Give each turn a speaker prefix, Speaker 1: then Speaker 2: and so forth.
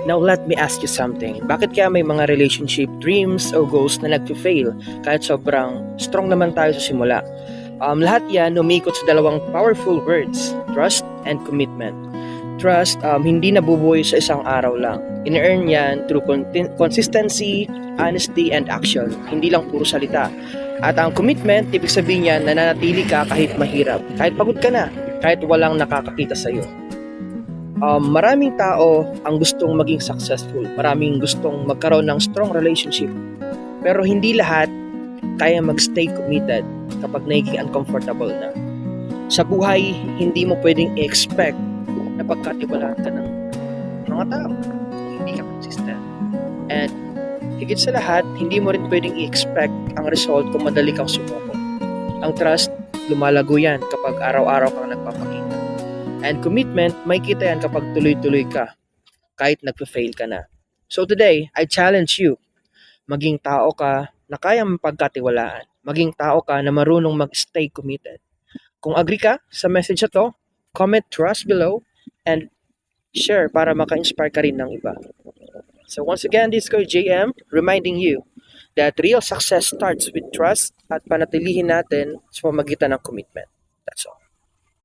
Speaker 1: Now let me ask you something. Bakit kaya may mga relationship dreams o goals na nagpa-fail kahit sobrang strong naman tayo sa simula? Lahat yan umikot sa dalawang powerful words, trust and commitment. Trust, hindi nabubuhay sa isang araw lang. In-earn yan through consistency, honesty, and action. Hindi lang puro salita. At ang commitment, ibig sabihin yan, nananatili ka kahit mahirap. Kahit pagod ka na, kahit walang nakakakita sa'yo. Maraming tao ang gustong maging successful. Maraming gustong magkaroon ng strong relationship. Pero hindi lahat kaya mag-stay committed kapag nagiging uncomfortable na. Sa buhay, hindi mo pwedeng i-expect na pagkatiwalaan ka ng mga tao kung hindi ka consistent. And higit sa lahat, hindi mo rin pwedeng i-expect ang result kung madali kang sumuko. Ang trust, lumalago yan kapag araw-araw kang nagpapakita. And commitment, may kita yan kapag tuloy-tuloy ka kahit nagpa-fail ka na. So today, I challenge you, maging tao ka na kayang pagkatiwalaan. Maging tao ka na marunong mag-stay committed. Kung agree ka sa message na to, comment trust below and share para maka-inspire ka rin ng iba. So once again, this is Coach JM reminding you that real success starts with trust at panatilihin natin sa pamagitan ng commitment. That's all.